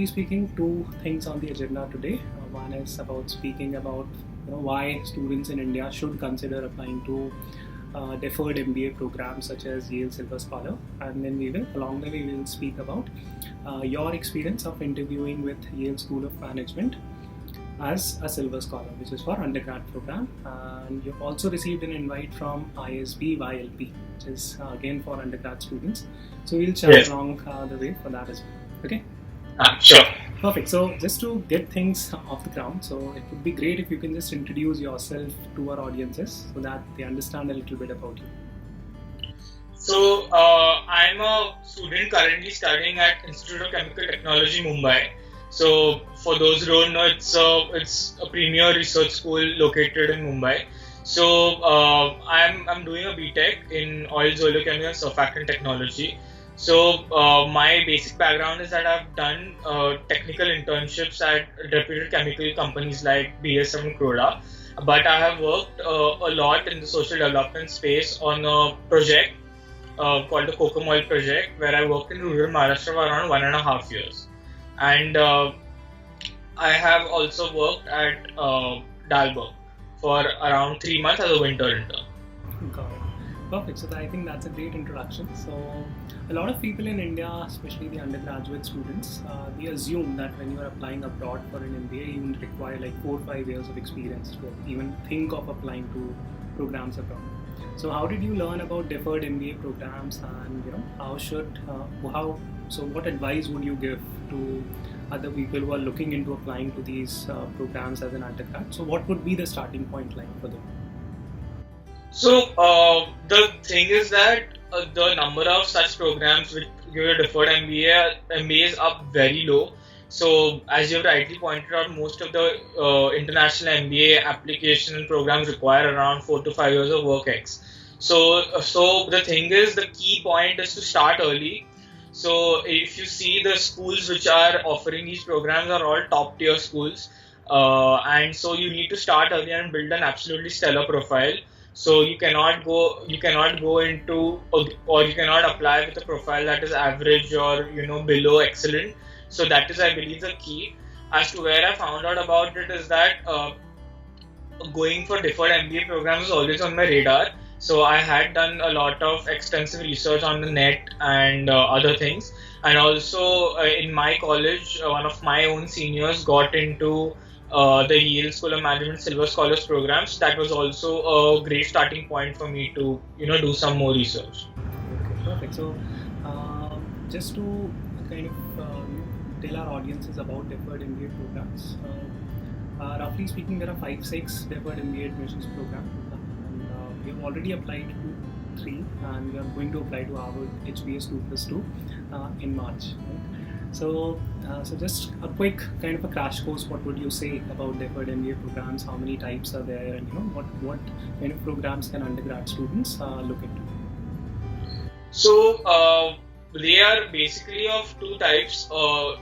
speaking, two things on the agenda today. One is about speaking about why students in India should consider applying to deferred MBA programs such as Yale Silver Scholar, and then along the way we will speak about your experience of interviewing with Yale School of Management as a Silver Scholar, which is for undergrad program, and you've also received an invite from ISB YLP, which is again for undergrad students. So we'll chat along the way for that as well. Okay. Sure. Perfect. So just to get things off the ground, so it would be great if you can just introduce yourself to our audiences so that they understand a little bit about you. So I'm a student currently studying at Institute of Chemical Technology, Mumbai. So for those who don't know, it's a premier research school located in Mumbai. So I'm doing a BTech in oils, oleochemicals and surfactant technology. So my basic background is that I've done technical internships at reputed chemical companies like BASF and Croda, but I have worked a lot in the social development space on a project called the Cocoa Oil Project, where I worked in rural Maharashtra for around 1.5 years. And I have also worked at Dalberg for around 3 months as a winter intern. Got it. Perfect. So I think that's a great introduction. So a lot of people in India, especially the undergraduate students, they assume that when you are applying abroad for an MBA, you will require like 4 or 5 years of experience to even think of applying to programs abroad. So how did you learn about deferred MBA programs, and what advice would you give to other people who are looking into applying to these programs as an undergrad? So what would be the starting point like for them? So the thing is that the number of such programs which give a deferred MBAs are very low. So as you rightly pointed out, most of the international MBA application programs require around 4 to 5 years of work ex. So the thing is, the key point is to start early. So if you see, the schools which are offering these programs are all top tier schools, and so you need to start early and build an absolutely stellar profile. So you cannot go into, or you cannot apply with a profile that is average or below excellent. So that is, I believe, the key. As to where I found out about it is that going for deferred MBA programs is always on my radar. So I had done a lot of extensive research on the net and other things. And also in my college, one of my own seniors got into the Yale School of Management Silver Scholars programs. That was also a great starting point for me to do some more research. Okay, perfect. So just to kind of tell our audiences about deferred MBA programs, roughly speaking, there are 5-6 deferred MBA admissions programs. We have already applied to 3, and we are going to apply to our HBS 2+2 in March. Right? So just a quick kind of a crash course. What would you say about deferred MBA programs? How many types are there, and what kind of programs can undergrad students look into? So they are basically of 2 types.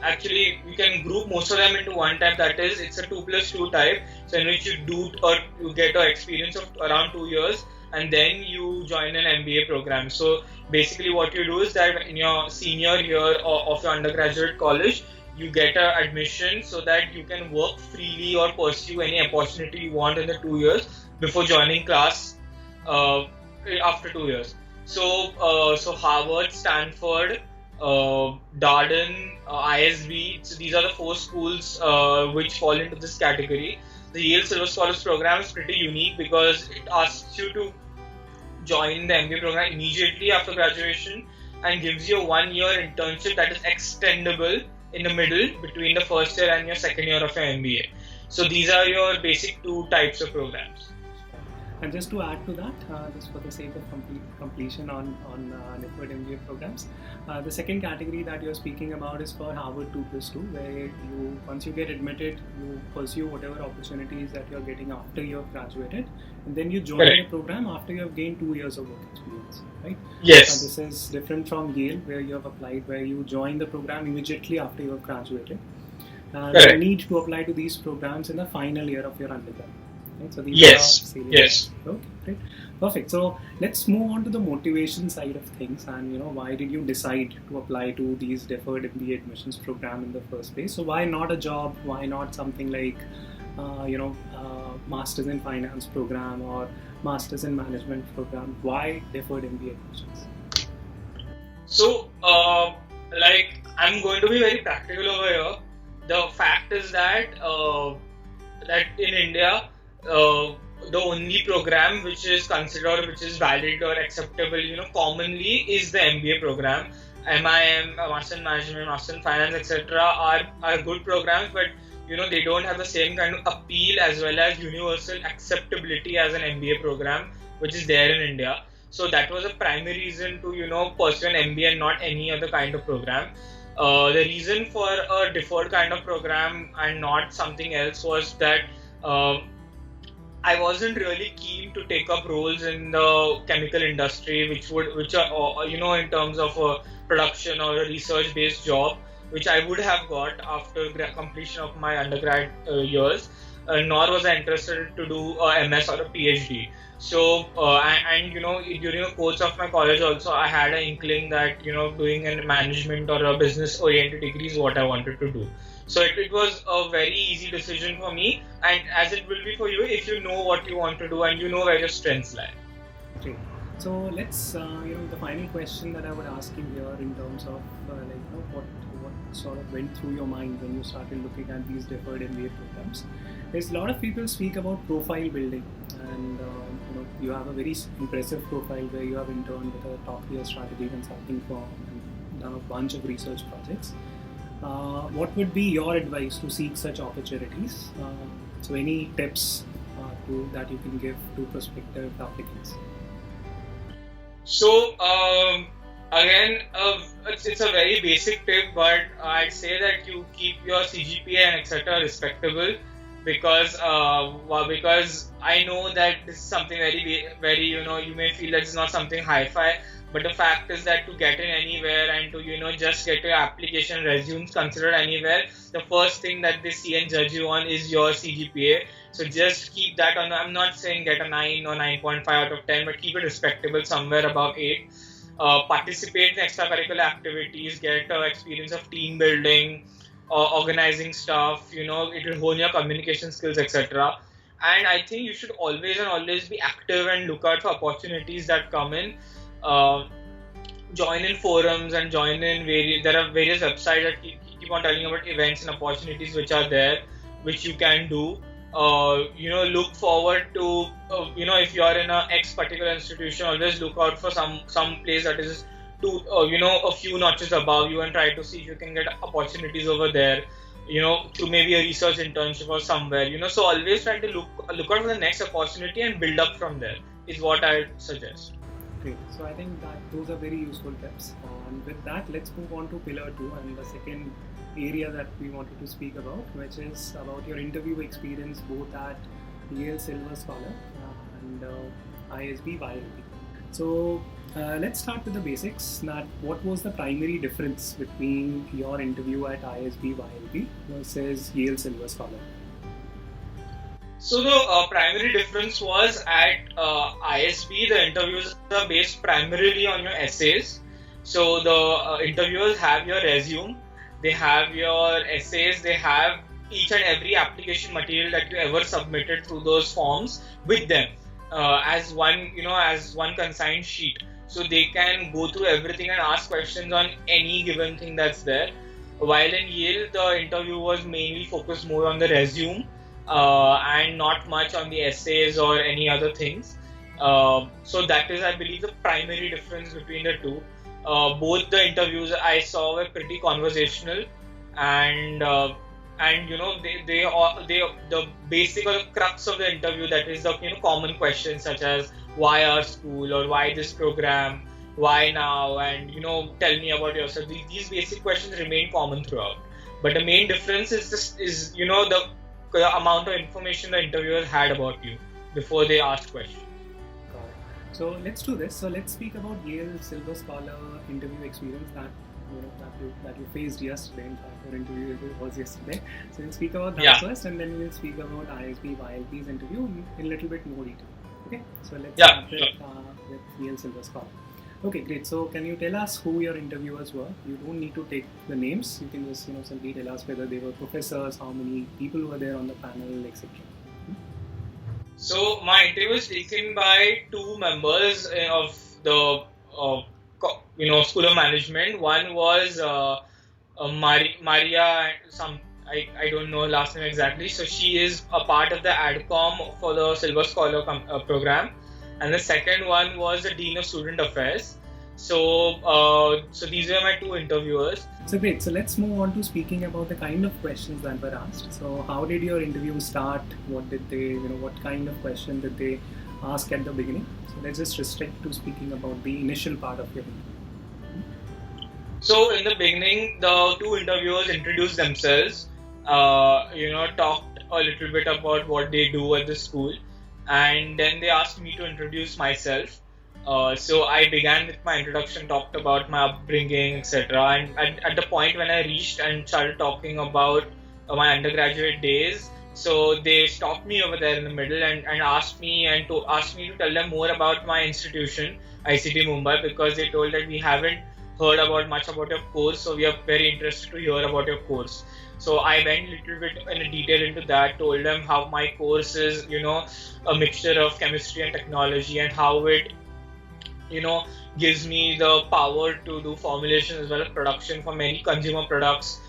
Actually, we can group most of them into one type. That is, it's a 2+2 type. So in which you get an experience of around 2 years, and then you join an MBA program. So basically what you do is that in your senior year of your undergraduate college, you get an admission so that you can work freely or pursue any opportunity you want in the 2 years before joining class after 2 years. So Harvard, Stanford, Darden, ISB, so these are the 4 schools which fall into this category. The Yale Silver Scholars program is pretty unique because it asks you to join the MBA program immediately after graduation and gives you a 1-year internship that is extendable in the middle between the first year and your second year of your MBA. So these are your basic 2 types of programs. And just to add to that, just for the sake of completion on deferred MBA programs, the second category that you're speaking about is for Harvard 2+2, where once you get admitted, you pursue whatever opportunities that you're getting after you've graduated, and then you join the program after you have gained 2 years of work experience, right? Yes. This is different from Yale, where you have applied, where you join the program immediately after you have graduated. You need to apply to these programs in the final year of your undergrad. right? So these Yes. are salient. Yes. Okay, great, perfect. So let's move on to the motivation side of things, and why did you decide to apply to these deferred MBA admissions program in the first place? So why not a job? Why not something like masters in finance program or masters in management program? Why deferred MBA admissions? So, I'm going to be very practical over here. The fact is that in India, the only program which is considered, which is valid or acceptable, commonly is the MBA program. MIM, Master in Management, Master in Finance, etc. are good programs, but they don't have the same kind of appeal as well as universal acceptability as an MBA program, which is there in India. So that was a primary reason to pursue an MBA and not any other kind of program. The reason for a deferred kind of program and not something else was that I wasn't really keen to take up roles in the chemical industry, which are in terms of a production or a research-based job, which I would have got after completion of my undergrad years. Nor was I interested to do a MS or a PhD. So, and during the course of my college also, I had an inkling that doing a management or a business-oriented degree is what I wanted to do. So it was a very easy decision for me, and as it will be for you if you know what you want to do and you know where your strengths lie. Great. So let's, the final question that I would ask you here in terms of what sort of went through your mind when you started looking at these deferred MBA programs. There's a lot of people speak about profile building, and you have a very impressive profile where you have interned with a top-tier strategy consulting firm and done a bunch of research projects. What would be your advice to seek such opportunities? So any tips that you can give to prospective applicants? So again, it's a very basic tip, but I'd say that you keep your CGPA and etc. respectable, because I know that this is something very you may feel that it's not something hi-fi, but the fact is that to get in anywhere and to just get your application resumes considered anywhere, the first thing that they see and judge you on is your CGPA. So just keep that on. I'm not saying get a 9 or 9.5 out of 10, but keep it respectable, somewhere above 8. Participate in extracurricular activities, get experience of team building, organizing stuff. It will hone your communication skills, etc. And I think you should always be active and look out for opportunities that come in. Join in forums and join in there are various websites that keep on telling about events and opportunities which are there, which you can do. Look forward to, if you are in a X particular institution, always look out for some place that is a few notches above you, and try to see if you can get opportunities over there, through maybe a research internship or somewhere, so always try to look out for the next opportunity and build up from there is what I suggest. Great. So I think that those are very useful tips. And with that, let's move on to pillar 2 and the second area that we wanted to speak about, which is about your interview experience both at Yale Silver Scholar and ISB YLP. So let's start with the basics. What was the primary difference between your interview at ISB YLP versus Yale Silver Scholar? So the primary difference was at ISB, the interviews are based primarily on your essays. So the interviewers have your resume, they have your essays, they have each and every application material that you ever submitted through those forms with them as one consigned sheet. So they can go through everything and ask questions on any given thing that's there. While in Yale, the interview was mainly focused more on the resume and not much on the essays or any other things. So that is, I believe, the primary difference between the two. Both the interviews I saw were pretty conversational, and the basic or the crux of the interview, that is the common questions such as why our school or why this program, why now, and tell me about yourself. These basic questions remain common throughout, but the main difference is the amount of information the interviewers had about you before they asked questions. So let's do this. So let's speak about Yale Silver Scholar interview experience. That that you faced yesterday. In fact, your interview was yesterday. So we'll speak about that Yeah. first, and then we'll speak about ISB YLP's interview in a little bit more detail. Okay, so let's Yeah, start with Yale Silver Scholar. Okay, great. So can you tell us who your interviewers were? You don't need to take the names. You can just simply tell us whether they were professors, how many people were there on the panel, etc. So my interview was taken by two members of the School of Management. One was Maria, I don't know her last name exactly. So she is a part of the AdCom for the Silver Scholar program, and the second one was the Dean of Student Affairs. So these were my two interviewers. So great. So let's move on to speaking about the kind of questions that were asked. So how did your interview start? What did they, what kind of question did they ask at the beginning? So let's just restrict to speaking about the initial part of your interview. So in the beginning, the two interviewers introduced themselves, talked a little bit about what they do at the school, and then they asked me to introduce myself. So I began with my introduction, talked about my upbringing, etc. And at the point when I reached and started talking about my undergraduate days, so they stopped me over there in the middle and asked me to tell them more about my institution, ICT Mumbai, because they told that we haven't heard about much about your course, so we are very interested to hear about your course. So I went a little bit in detail into that, told them how my course is, a mixture of chemistry and technology, and how it gives me the power to do formulation as well as production for many consumer products,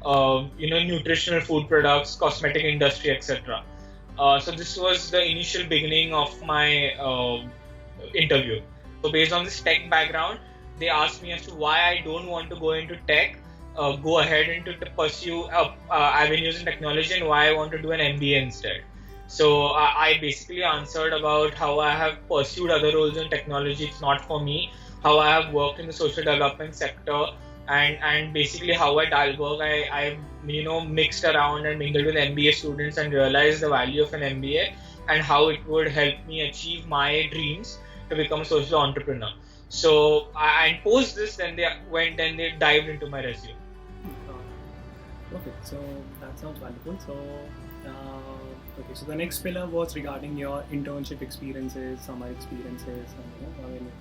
nutritional food products, cosmetic industry, etc. So this was the initial beginning of my interview. So based on this tech background, they asked me as to why I don't want to go into tech, go ahead and to pursue avenues in technology, and why I want to do an MBA instead. So I basically answered about how I have pursued other roles in technology. It's not for me. How I have worked in the social development sector, and basically how at Dalberg I mixed around and mingled with MBA students and realized the value of an MBA and how it would help me achieve my dreams to become a social entrepreneur. So and post this, then they dived into my resume. Perfect. So that sounds wonderful. So okay, so the next pillar was regarding your internship experiences, summer experiences, and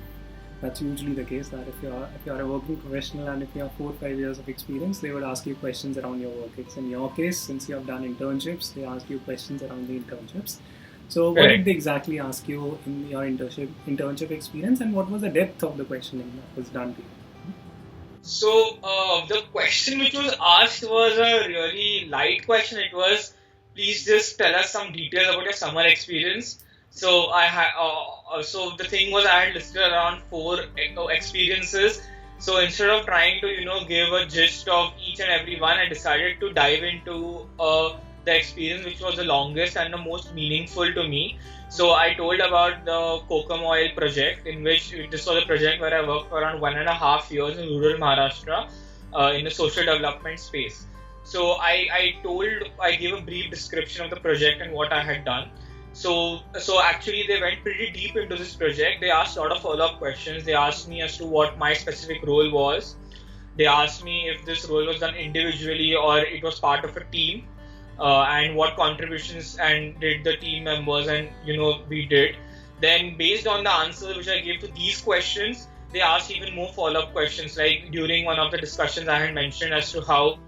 that's usually the case that if you're a working professional and if you have 4 or 5 years of experience, they would ask you questions around your work. It's in your case, since you have done internships, they ask you questions around the internships. So what did they exactly ask you in your internship experience, and what was the depth of the questioning that was done to you? So the question which was asked was a really light question. It was, please just tell us some details about your summer experience. So so the thing was, I had listed around 4 experiences. So instead of trying to give a gist of each and every one, I decided to dive into the experience which was the longest and the most meaningful to me. So I told about the coconut oil project, in which this was a project where I worked for around 1.5 years in rural Maharashtra in the social development space. So I gave a brief description of the project and what I had done. So actually they went pretty deep into this project. They asked a lot of follow-up questions. They asked me as to what my specific role was. They asked me if this role was done individually or it was part of a team. And what contributions and did the team members and we did. Then based on the answers which I gave to these questions, they asked even more follow-up questions, like during one of the discussions I had mentioned as to how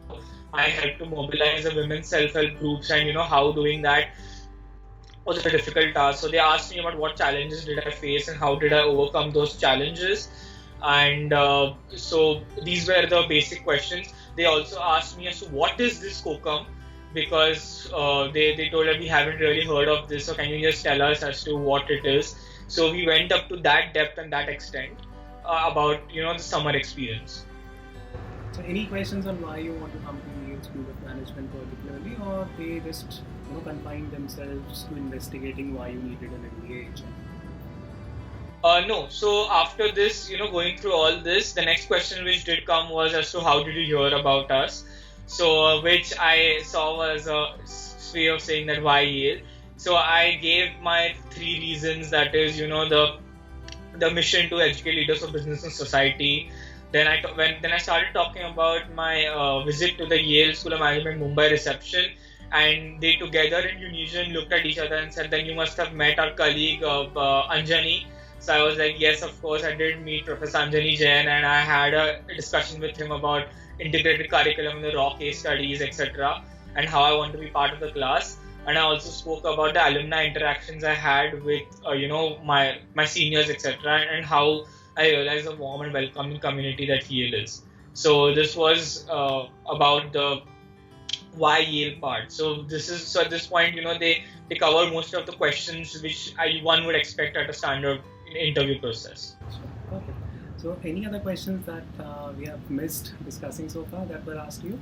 I helped to mobilize the women's self-help groups and how doing that was a difficult task. So they asked me about what challenges did I face and how did I overcome those challenges. And so these were the basic questions. They also asked me as to what is this COCOM, because they told that we haven't really heard of this, so can you just tell us as to what it is. So we went up to that depth and that extent about the summer experience. So any questions on why you want to come to Yale School of Management particularly, or they just confined themselves to investigating why you needed an MBA? No. So after this, going through all this, the next question which did come was as to how did you hear about us? So which I saw was a way of saying that why Yale. So I gave my 3 reasons, that is, the mission to educate leaders of business and society, Then I started talking about my visit to the Yale School of Management Mumbai reception, and they together in unison looked at each other and said, "Then you must have met our colleague of Anjani." So I was like, "Yes, of course, I did meet Professor Anjani Jain, and I had a discussion with him about integrated curriculum, the raw case studies, etc., and how I want to be part of the class." And I also spoke about the alumni interactions I had with my seniors, etc., and how I realized the warm and welcoming community that Yale is. So this was about the why Yale part. So at this point, they cover most of the questions which one would expect at a standard interview process. Okay. So any other questions that we have missed discussing so far that were asked you?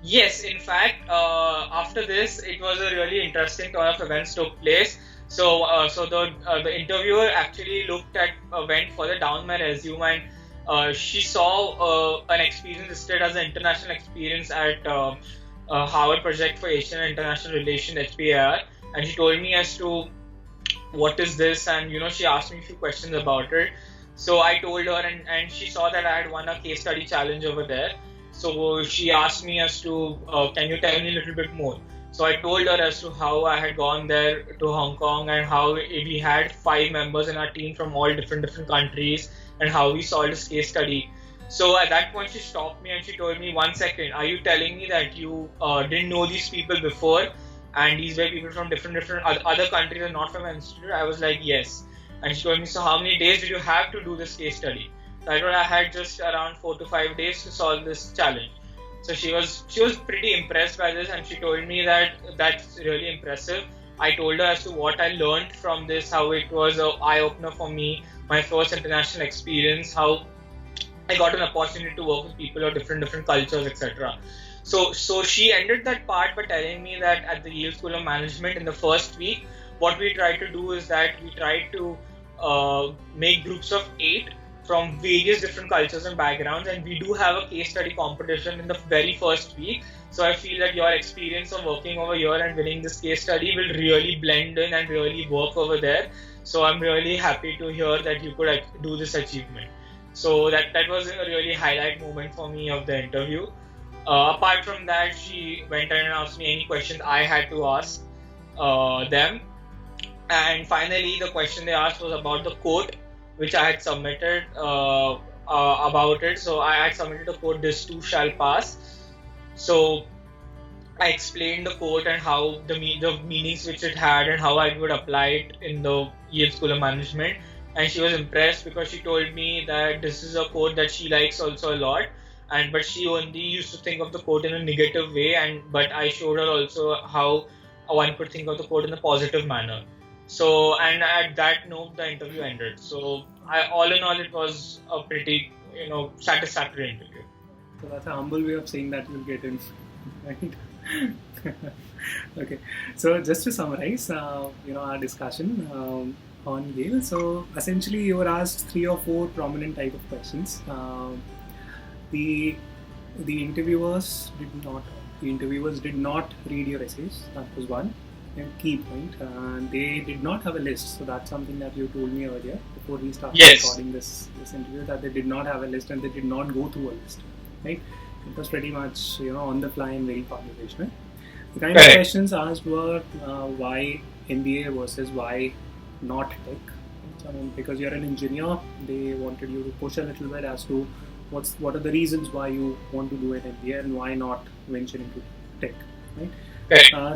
Yes, in fact, after this, it was a really interesting turn of events took place. So the interviewer actually went further down my resume, and she saw an experience listed as an international experience at Harvard Project for Asian and International Relations (HPAR), and she told me as to what is this, and she asked me a few questions about it. So I told her, and she saw that I had won a case study challenge over there. So she asked me as to, can you tell me a little bit more? So I told her as to how I had gone there to Hong Kong, and how we had 5 members in our team from all different countries, and how we solved this case study. So at that point she stopped me and she told me, "1 second, are you telling me that you didn't know these people before, and these were people from different other countries and not from an institute?" I was like, "Yes." And she told me, "So how many days did you have to do this case study?" So I told her I had just around 4 to 5 days to solve this challenge. So she was pretty impressed by this, and she told me that that's really impressive. I told her as to what I learned from this, how it was an eye-opener for me, my first international experience, how I got an opportunity to work with people of different cultures, etc. So she ended that part by telling me that at the Yale School of Management in the first week, what we try to do is that we try to make groups of 8 from various different cultures and backgrounds, and we do have a case study competition in the very first week. So I feel that your experience of working over here and winning this case study will really blend in and really work over there. So I'm really happy to hear that you could do this achievement. So that was a really highlight moment for me of the interview. Apart from that, she went and asked me any questions I had to ask them. And finally, the question they asked was about the quote which I had submitted about it. So I had submitted a quote, "This too shall pass." So I explained the quote and how the meanings which it had and how I would apply it in the Yale School of Management. And she was impressed because she told me that this is a quote that she likes also a lot. But she only used to think of the quote in a negative way, but I showed her also how one could think of the quote in a positive manner. So, and at that note, the interview ended. So, all in all, it was a pretty, satisfactory interview. So that's a humble way of saying that you'll get in, right? Okay. So just to summarize, our discussion on Yale. So essentially, you were asked 3 or 4 prominent type of questions. The interviewers did not read your essays. That was one key point. They did not have a list. So that's something that you told me earlier before we started recording this interview, that they did not have a list and they did not go through a list. Right? It was pretty much on the fly and very conversational. The kind of questions asked were why MBA versus why not tech. So, because you're an engineer, they wanted you to push a little bit as to what are the reasons why you want to do an MBA and why not venture into tech. Right?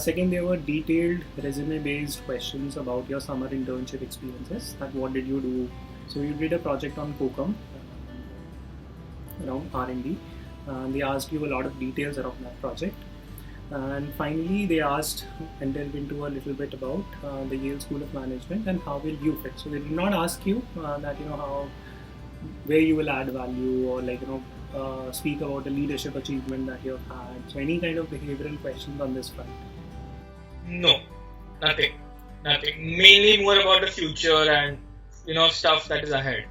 Second, there were detailed resume-based questions about your summer internship experiences. That what did you do? So you did a project on COCOM around R&D. They asked you a lot of details around that project. And finally, they asked and delved into a little bit about the Yale School of Management and how will you fit. So they did not ask you that where you will add value or speak about the leadership achievement that you've had. So any kind of behavioral questions on this front? No, nothing. Mainly more about the future and stuff that is ahead.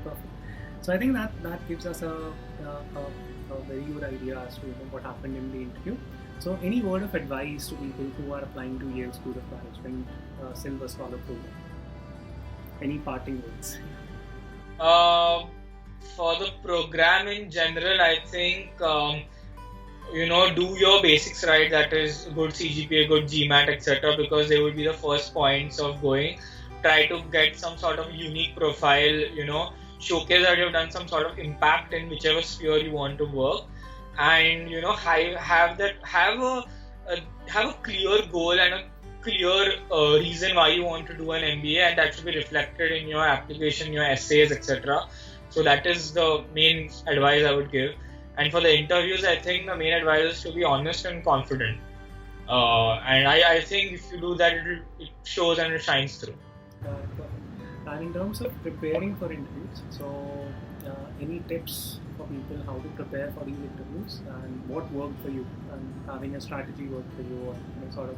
Perfect. So I think that gives us a very good idea as to what happened in the interview. So any word of advice to people who are applying to Yale School of Management Silver Scholar program? Any parting words? for the program in general, I think do your basics right. That is good CGPA, good GMAT, etc. Because they would be the first points of going. Try to get some sort of unique profile. Showcase that you've done some sort of impact in whichever sphere you want to work, and have a clear goal and a clear reason why you want to do an MBA, and that should be reflected in your application, your essays, etc. So that is the main advice I would give. And for the interviews, I think the main advice is to be honest and confident. And I think if you do that, it shows and it shines through. And in terms of preparing for interviews, so any tips for people how to prepare for these interviews and what worked for you, and having a strategy work for you, or sort of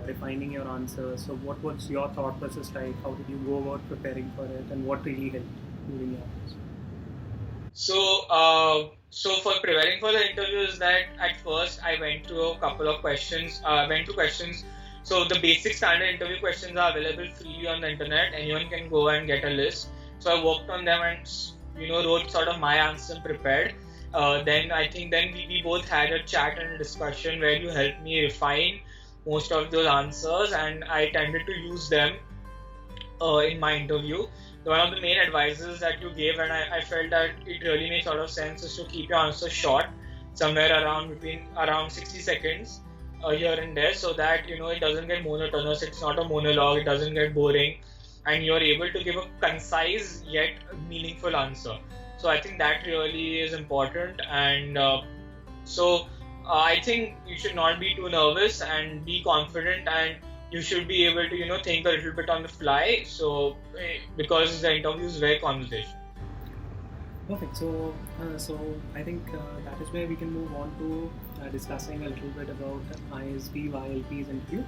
refining your answers. So what was your thought process like? How did you go about preparing for it, and what really helped during your answers? So for preparing for the interviews, that at first I went through a couple of questions. So the basic standard interview questions are available freely on the internet. Anyone can go and get a list. So I worked on them and wrote sort of my answers and prepared. Then we both had a chat and a discussion where you helped me refine most of those answers, and I tended to use them in my interview. One of the main advices that you gave, and I felt that it really makes a lot of sense, is to keep your answers short, somewhere around 60 seconds here and there, so that it doesn't get monotonous. It's not a monologue. It doesn't get boring, and you're able to give a concise yet meaningful answer. So I think that really is important, and I think you should not be too nervous and be confident, and you should be able to think a little bit on the fly. So because the interview is very conversational. Perfect. So I think that is where we can move on to discussing a little bit about ISB YLP's interview.